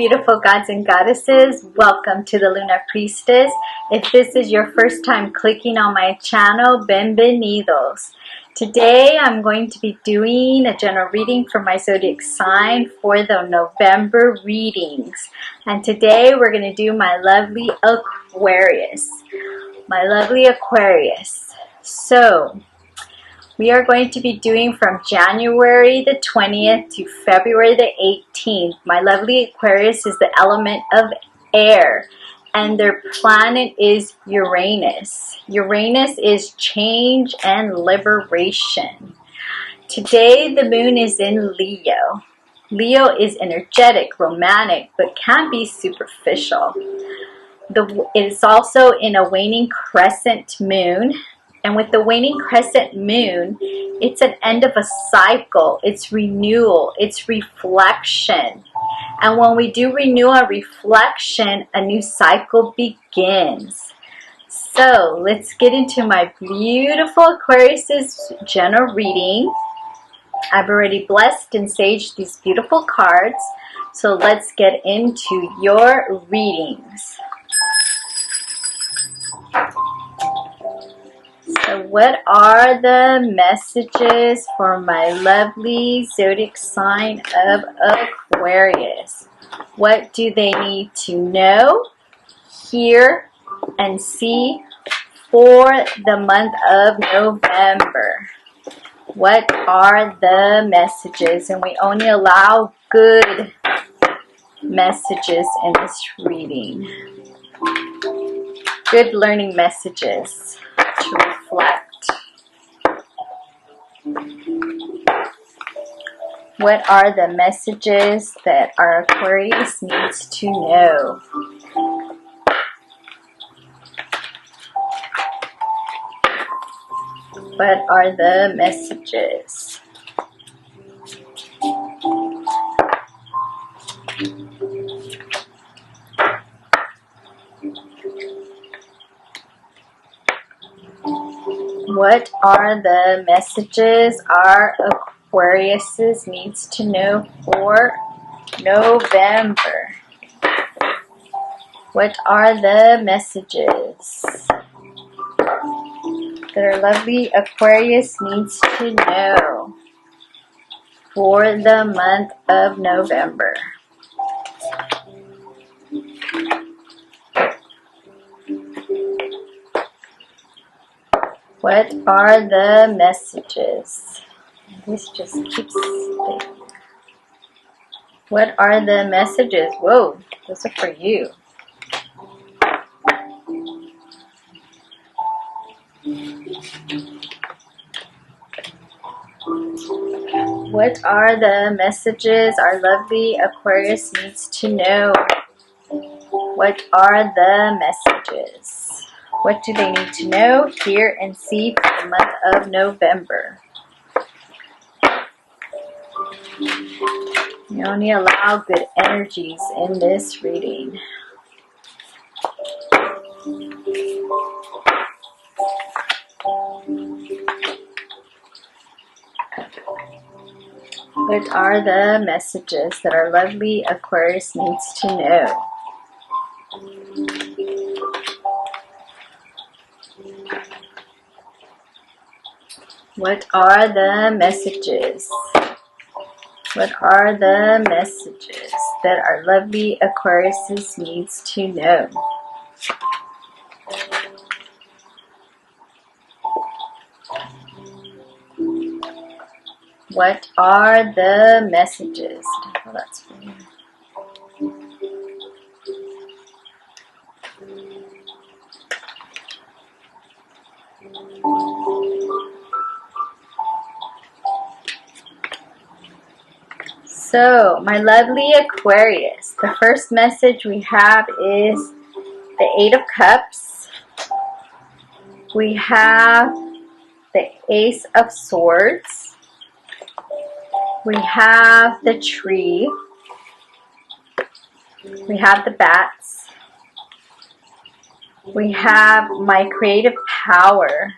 beautiful gods and goddesses. Welcome to the Lunar Priestess. If this is your first time clicking on my channel, bienvenidos. Today I'm going to be doing a general reading for my zodiac sign for the November readings. And today we're going to do my lovely Aquarius. My lovely Aquarius. So, we are going to be doing from January the 20th to February the 18th. My lovely Aquarius is the element of air, and their planet is Uranus. Uranus is change and liberation. Today the moon is in Leo. Leo is energetic, romantic, but can be superficial. It is also in a waning crescent moon. And with the waning crescent moon, it's an end of a cycle. It's renewal. It's reflection. And when we do renewal and reflection, a new cycle begins. So let's get into my beautiful Aquarius' general reading. I've already blessed and saged these beautiful cards. So let's get into your readings. So what are the messages for my lovely zodiac sign of Aquarius? What do they need to know, hear, and see for the month of November? What are the messages? And we only allow good messages in this reading. Good learning messages to reflect. What are the messages that our Aquarius needs to know? What are the messages? What are the messages our Aquarius needs to know for November? What are the messages that our lovely Aquarius needs to know for the month of November? What are the messages? This just keeps spinning. What are the messages? Whoa, those are for you. What are the messages our lovely Aquarius needs to know? What are the messages? What do they need to know, hear, and see for the month of November? You only allow good energies in this reading. What are the messages that our lovely Aquarius needs to know? What are the messages? What are the messages that our lovely Aquarius needs to know? What are the messages? Oh, that's weird. So, my lovely Aquarius, the first message we have is the Eight of Cups. We have the Ace of Swords. We have the Tree. We have the Bats. We have my creative power.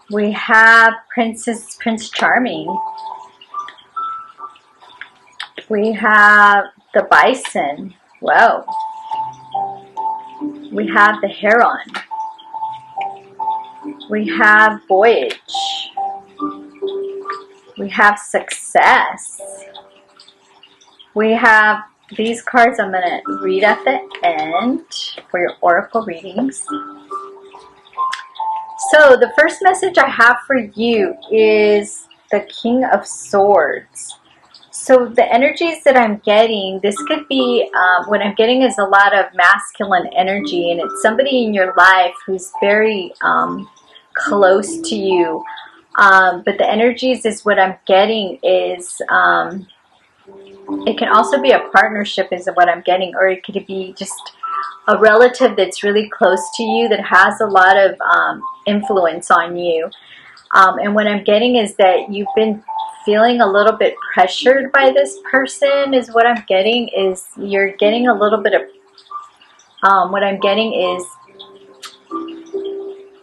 We have Prince Charming. We have the bison. Wow. We have the heron. We have voyage. We have success. We have these cards I'm going to read at the end for your oracle readings. So the first message I have for you is the King of Swords. So the energies that I'm getting, this could be, what I'm getting is a lot of masculine energy, and it's somebody in your life who's very close to you. But the energies is what I'm getting is, it can also be a partnership is what I'm getting, or it could be just a relative that's really close to you that has a lot of influence on you. And what I'm getting is that you've been feeling a little bit pressured by this person is what I'm getting. Is you're getting a little bit of, what I'm getting is,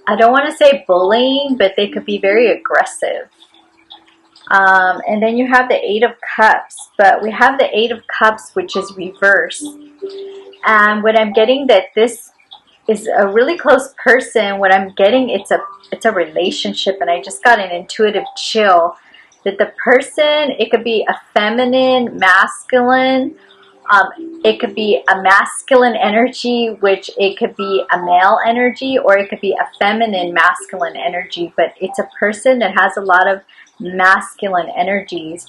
I don't want to say bullying, but they could be very aggressive. And then you have the Eight of Cups, but we have the Eight of Cups, which is reversed. And what I'm getting that this is a really close person. What I'm getting, it's a relationship, and I just got an intuitive chill that the person, it could be a feminine, masculine, it could be a masculine energy, which it could be a male energy, or it could be a feminine, masculine energy, but it's a person that has a lot of masculine energies.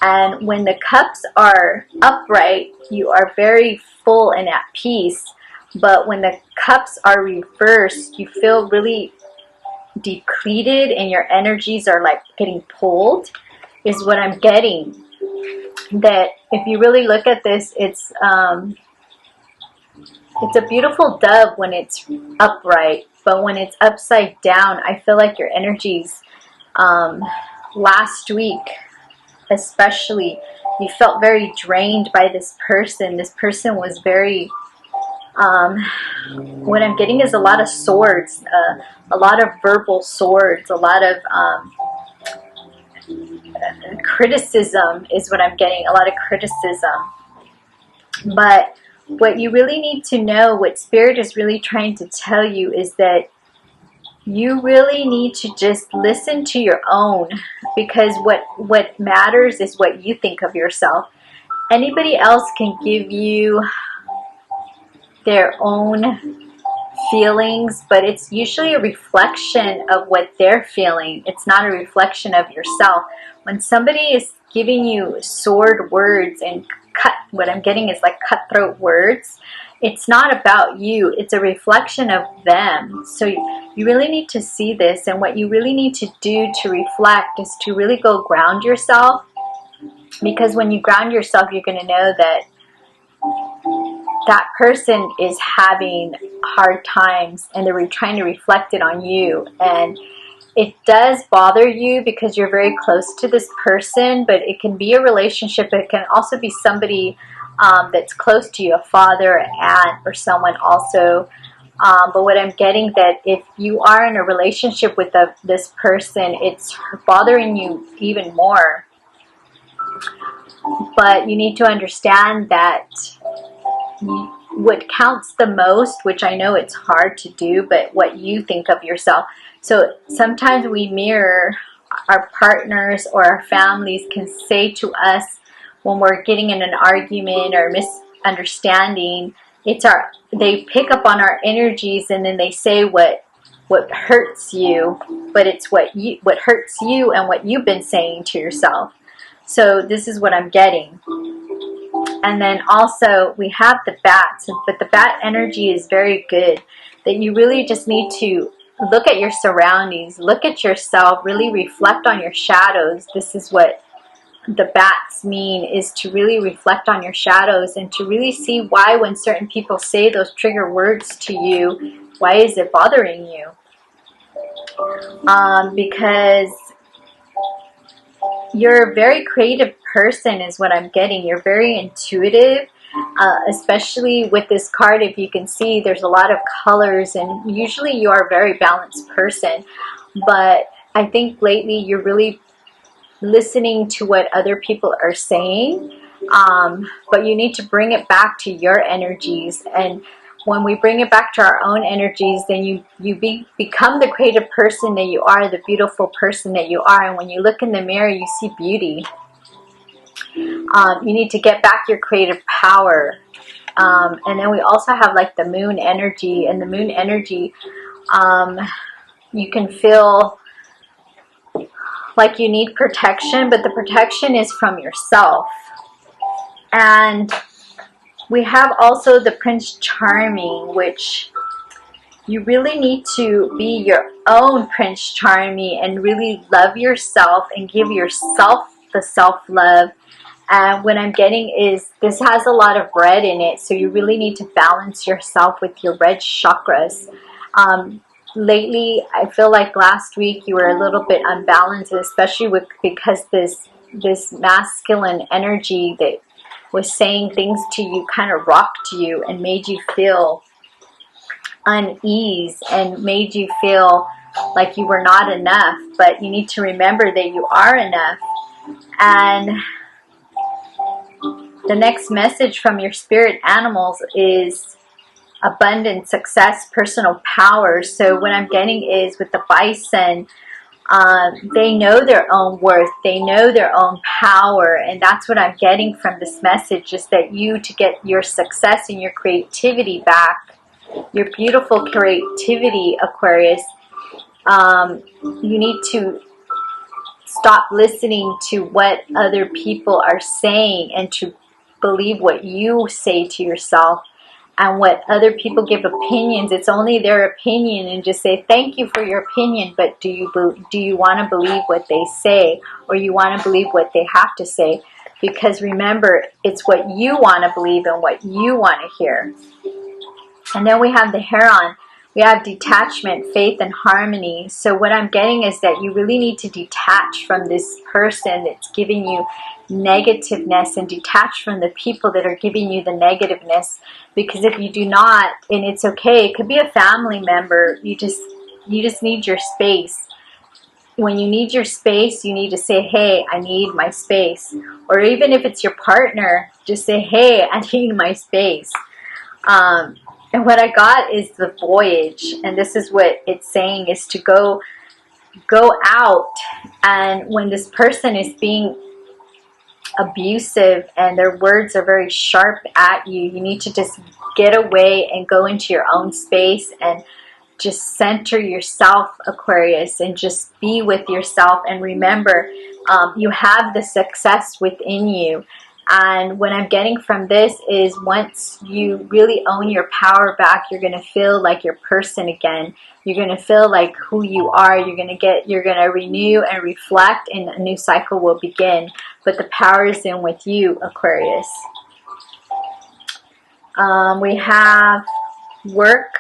And when the cups are upright, you are very full and at peace. But when the cups are reversed, you feel really depleted and your energies are like getting pulled, is what I'm getting. That if you really look at this, it's a beautiful dove when it's upright, but when it's upside down, I feel like your energies, last week especially, you felt very drained by this person. This person was very, what I'm getting is a lot of swords, a lot of verbal swords, a lot of criticism is what I'm getting, a lot of criticism. But what you really need to know, what Spirit is really trying to tell you, is that you really need to just listen to your own, because what matters is what you think of yourself. Anybody else can give you their own feelings, but it's usually a reflection of what they're feeling. It's not a reflection of yourself. When somebody is giving you sword words and what I'm getting is like cutthroat words, it's not about you. It's a reflection of them. So you really need to see this, and what you really need to do to reflect is to really go ground yourself, because when you ground yourself, you're going to know that that person is having hard times and they're trying to reflect it on you. And it does bother you because you're very close to this person, but it can be a relationship. It can also be somebody that's close to you, a father, an aunt, or someone also. But what I'm getting, that if you are in a relationship with this person, it's bothering you even more. But you need to understand that what counts the most, which I know it's hard to do, but what you think of yourself. So sometimes we mirror our partners, or our families can say to us when we're getting in an argument or misunderstanding, they pick up on our energies, and then they say what hurts you, but it's what hurts you and what you've been saying to yourself. So this is what I'm getting. And then also we have the bats, but the bat energy is very good, that you really just need to look at your surroundings, look at yourself, really reflect on your shadows. This is what the bats mean, is to really reflect on your shadows and to really see why when certain people say those trigger words to you, why is it bothering you? Because you're a very creative person is what I'm getting. You're very intuitive, especially with this card. If you can see, there's a lot of colors, and usually you are a very balanced person. But I think lately you're really listening to what other people are saying, But you need to bring it back to your energies. And when we bring it back to our own energies, then you become the creative person that you are, the beautiful person that you are. And when you look in the mirror, you see beauty. You need to get back your creative power. And then we also have like the moon energy. And the moon energy, you can feel like you need protection, but the protection is from yourself. And we have also the Prince Charming, which you really need to be your own Prince Charming and really love yourself and give yourself the self-love. And what I'm getting is this has a lot of red in it, so you really need to balance yourself with your red chakras. Lately, I feel like last week you were a little bit unbalanced, especially because this masculine energy that was saying things to you kind of rocked you and made you feel unease and made you feel like you were not enough. But you need to remember that you are enough. And the next message from your spirit animals is abundance, success, personal power. So what I'm getting is with the bison, they know their own worth, they know their own power, and that's what I'm getting from this message, is that to get your success and your creativity back, your beautiful creativity, Aquarius, you need to stop listening to what other people are saying and to believe what you say to yourself. And what other people give opinions, it's only their opinion, and just say thank you for your opinion, but do you want to believe what they say, or you want to believe what they have to say? Because remember, it's what you want to believe and what you want to hear. And then we have the Heron. We have detachment, faith, and harmony. So what I'm getting is that you really need to detach from this person that's giving you negativeness, and detach from the people that are giving you the negativeness. Because if you do not, and it's okay, it could be a family member, you just need your space. When you need your space, you need to say, hey, I need my space. Or even if it's your partner, just say, hey, I need my space. And what I got is the voyage, and this is what it's saying, is to go out, and when this person is being abusive and their words are very sharp at you, you need to just get away and go into your own space and just center yourself, Aquarius, and just be with yourself. And remember, you have the success within you. And what I'm getting from this is once you really own your power back, you're going to feel like your person again. You're going to feel like who you are. You're going to renew and reflect, and a new cycle will begin. But the power is in with you, Aquarius. We have work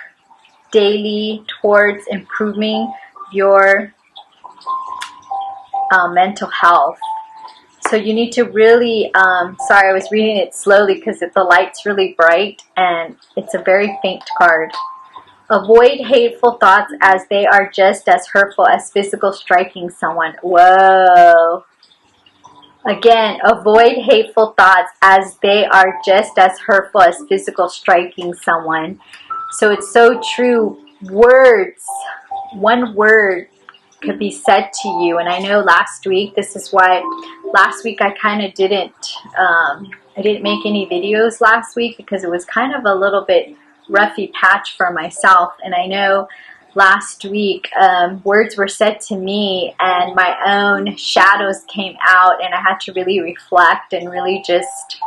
daily towards improving your mental health. So you need to really, sorry, I was reading it slowly because the light's really bright and it's a very faint card. Avoid hateful thoughts, as they are just as hurtful as physical striking someone. Whoa. Again, avoid hateful thoughts, as they are just as hurtful as physical striking someone. So it's so true. Words, one word could be said to you. And I know last week, this is why last week I kind of didn't make any videos last week, because it was kind of a little bit roughy patch for myself. And I know last week words were said to me and my own shadows came out, and I had to really reflect and really just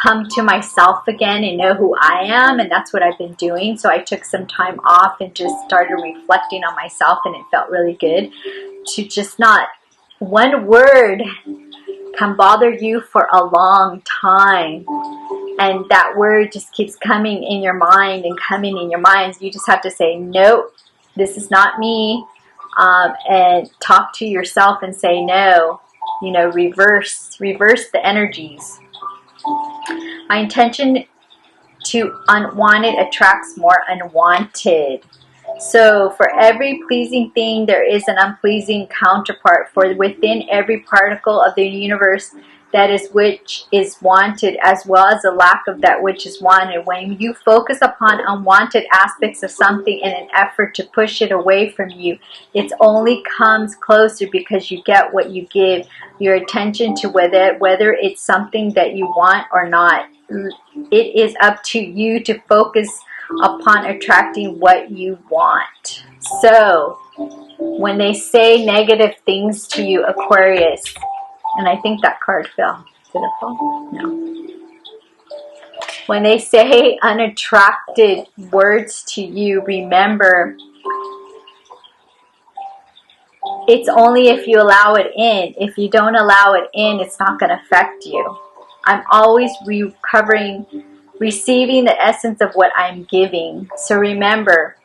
come to myself again and know who I am. And that's what I've been doing. So I took some time off and just started reflecting on myself, and it felt really good to just not, one word can bother you for a long time, and that word just keeps coming in your mind and coming in your mind. You just have to say, nope, this is not me, and talk to yourself and say no. You know, reverse the energies. My intention to unwanted attracts more unwanted. So for every pleasing thing, there is an unpleasing counterpart. For within every particle of the universe, that is which is wanted, as well as the lack of that which is wanted. When you focus upon unwanted aspects of something in an effort to push it away from you, it only comes closer because you get what you give your attention to, whether it's something that you want or not. It is up to you to focus upon attracting what you want. So when they say negative things to you, Aquarius, and I think that card fell. Did it fall? No. When they say unattractive words to you, remember, it's only if you allow it in. If you don't allow it in, it's not going to affect you. I'm always receiving the essence of what I'm giving. So remember,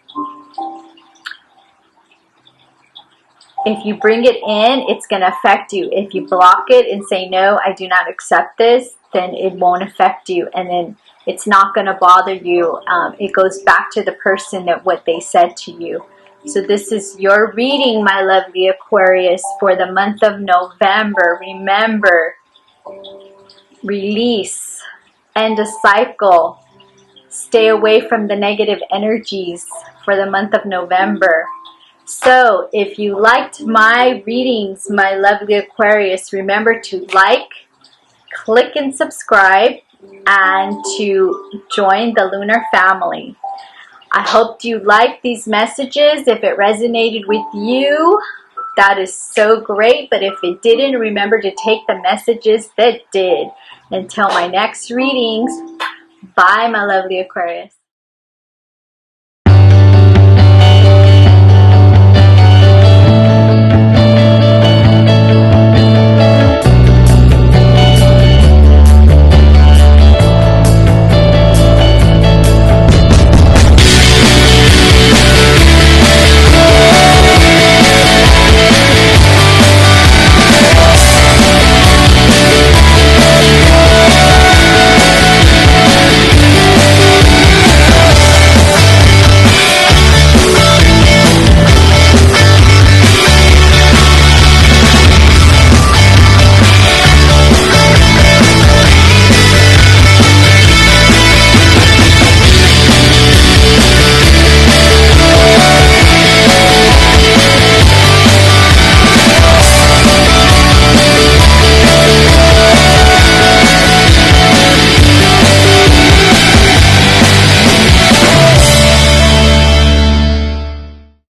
if you bring it in, it's going to affect you. If you block it and say, no, I do not accept this, then it won't affect you. And then it's not going to bother you. It goes back to the person that what they said to you. So this is your reading, my lovely Aquarius, for the month of November. Remember, release, end a cycle. Stay away from the negative energies for the month of November. So if you liked my readings, my lovely Aquarius, remember to like, click and subscribe, and to join the lunar family. I hope you liked these messages. If it resonated with you, that is so great. But if it didn't, remember to take the messages that did. Until my next readings, bye, my lovely Aquarius.